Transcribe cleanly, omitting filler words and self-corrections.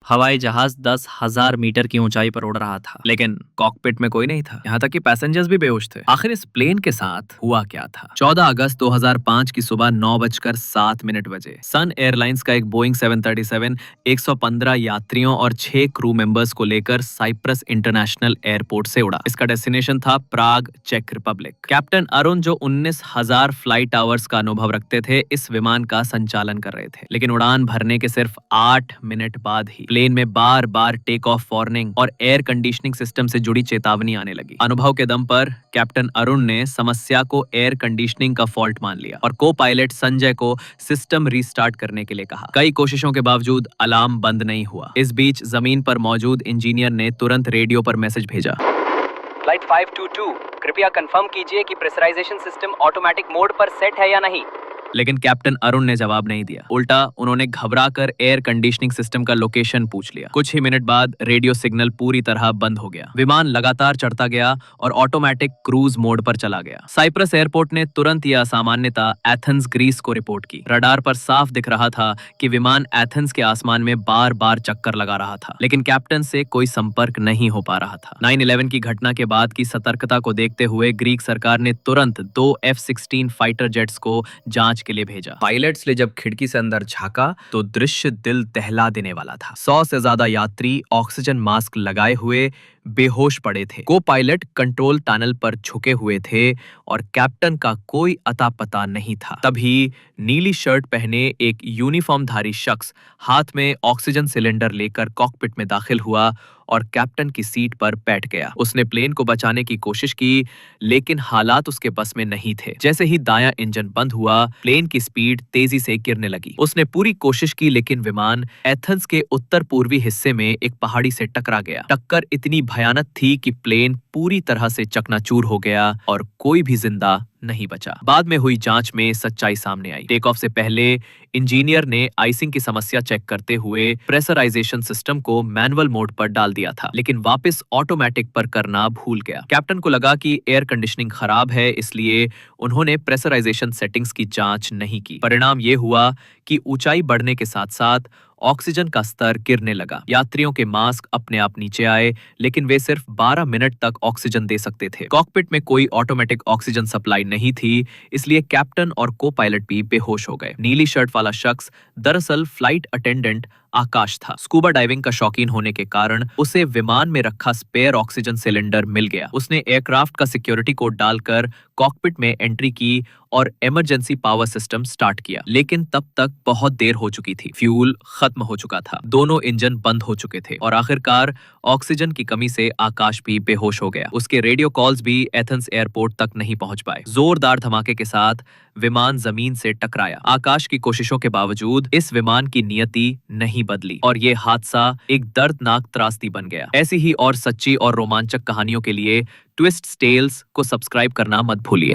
हवाई जहाज 10,000 मीटर की ऊंचाई पर उड़ रहा था, लेकिन कॉकपिट में कोई नहीं था। यहाँ तक कि पैसेंजर्स भी बेहोश थे। आखिर इस प्लेन के साथ हुआ क्या था? 14 अगस्त 2005 की सुबह 9:07 बजे सन एयरलाइंस का एक बोइंग 737 115 यात्रियों और 6 क्रू मेंबर्स को लेकर साइप्रस इंटरनेशनल एयरपोर्ट से उड़ा। इसका डेस्टिनेशन था प्राग, चेक रिपब्लिक। कैप्टन अरुण, जो 19,000 फ्लाइट आवर्स का अनुभव रखते थे, इस विमान का संचालन कर रहे थे। लेकिन उड़ान भरने के सिर्फ 8 मिनट बाद ही प्लेन में बार बार टेक ऑफ वार्निंग और एयर कंडीशनिंग सिस्टम से जुड़ी चेतावनी आने लगी। अनुभव के दम पर कैप्टन अरुण ने समस्या को एयर कंडीशनिंग का फॉल्ट मान लिया और को पायलट संजय को सिस्टम रीस्टार्ट करने के लिए कहा। कई कोशिशों के बावजूद अलार्म बंद नहीं हुआ। इस बीच जमीन पर मौजूद इंजीनियर ने तुरंत रेडियो पर मैसेज भेजा। फ्लाइट 522, कृपया कंफर्म कीजिए कि प्रेशराइजेशन सिस्टम ऑटोमेटिक मोड पर सेट है या नहीं। लेकिन कैप्टन अरुण ने जवाब नहीं दिया। उल्टा उन्होंने घबराकर एयर कंडीशनिंग सिस्टम का लोकेशन पूछ लिया। कुछ ही मिनट बाद रेडियो सिग्नल पूरी तरह बंद हो गया। विमान लगातार चढ़ता गया और ऑटोमेटिक क्रूज मोड पर चला गया। साइप्रस एयरपोर्ट ने तुरंत यह असामान्यता एथेंस, ग्रीस को रिपोर्ट की। रडार पर साफ दिख रहा था कि विमान एथेंस के आसमान में बार बार चक्कर लगा रहा था, लेकिन कैप्टन से कोई संपर्क नहीं हो पा रहा था। 9/11 की घटना के बाद की सतर्कता को देखते हुए ग्रीक सरकार ने तुरंत 2 F-16 फाइटर जेट्स को जांच के लिए भेजा। पायलट्स ने जब खिड़की से अंदर झांका तो दृश्य दिल दहला देने वाला था। 100 से ज्यादा यात्री ऑक्सीजन मास्क लगाए हुए बेहोश पड़े थे। को पायलट कंट्रोल टनल पर झुके हुए थे और कैप्टन का कोई अता पता नहीं था। तभी नीली शर्ट पहने एक यूनिफॉर्मधारी शख्स हाथ में ऑक्सीजन सिलेंडर लेकर कॉकपिट में दाखिल हुआ और कैप्टन की सीट पर बैठ गया। उसने प्लेन को बचाने की कोशिश की, लेकिन हालात उसके बस में नहीं थे। जैसे ही दायां इंजन बंद हुआ, प्लेन की स्पीड तेजी से गिरने लगी। उसने पूरी कोशिश की, लेकिन विमान एथेंस के उत्तर पूर्वी हिस्से में एक पहाड़ी से टकरा गया। टक्कर इतनी भयानक थी कि प्लेन पूरी तरह से चकनाचूर हो गया और कोई भी जिंदा नहीं बचा। बाद में हुई जांच में सच्चाई सामने आई। टेक ऑफ से पहले इंजीनियर ने आइसिंग की समस्या चेक करते हुए प्रेशराइजेशन सिस्टम को मैनुअल मोड पर डाल दिया था, लेकिन वापस ऑटोमेटिक पर करना भूल गया। कैप्टन को लगा कि एयर कंडीशनिंग खराब है, इसलिए उन्होंने प्रेशराइजेशन सेटिंग्स की जांच नहीं की। परिणाम ये हुआ कि ऊंचाई बढ़ने के साथ साथ ऑक्सीजन का स्तर गिरने लगा। यात्रियों के मास्क अपने आप नीचे आए, लेकिन वे सिर्फ 12 मिनट तक ऑक्सीजन दे सकते थे। कॉकपिट में कोई ऑटोमेटिक ऑक्सीजन सप्लाई नहीं थी, इसलिए कैप्टन और को पायलट भी बेहोश हो गए। नीली शर्ट वाला शख्स दरअसल फ्लाइट अटेंडेंट आकाश था। स्कूबा डाइविंग का शौकीन होने के कारण उसे विमान में रखा स्पेयर ऑक्सीजन सिलेंडर मिल गया। उसने एयरक्राफ्ट का सिक्योरिटी कोड डालकर कॉकपिट में एंट्री की और इमरजेंसी पावर सिस्टम स्टार्ट किया, लेकिन तब तक बहुत देर हो चुकी थी। फ्यूल खत्म हो चुका था, दोनों इंजन बंद हो चुके थे और आखिरकार ऑक्सीजन की कमी से आकाश भी बेहोश हो गया। उसके रेडियो कॉल्स भी एथेंस एयरपोर्ट तक नहीं पहुंच पाए। जोरदार धमाके के साथ विमान जमीन से टकराया। आकाश की कोशिशों के बावजूद इस विमान की नियति नहीं बदली और ये हादसा एक दर्दनाक त्रासदी बन गया। ऐसी ही और सच्ची और रोमांचक कहानियों के लिए ट्विस्ट टेल्स को सब्सक्राइब करना मत भूलिए।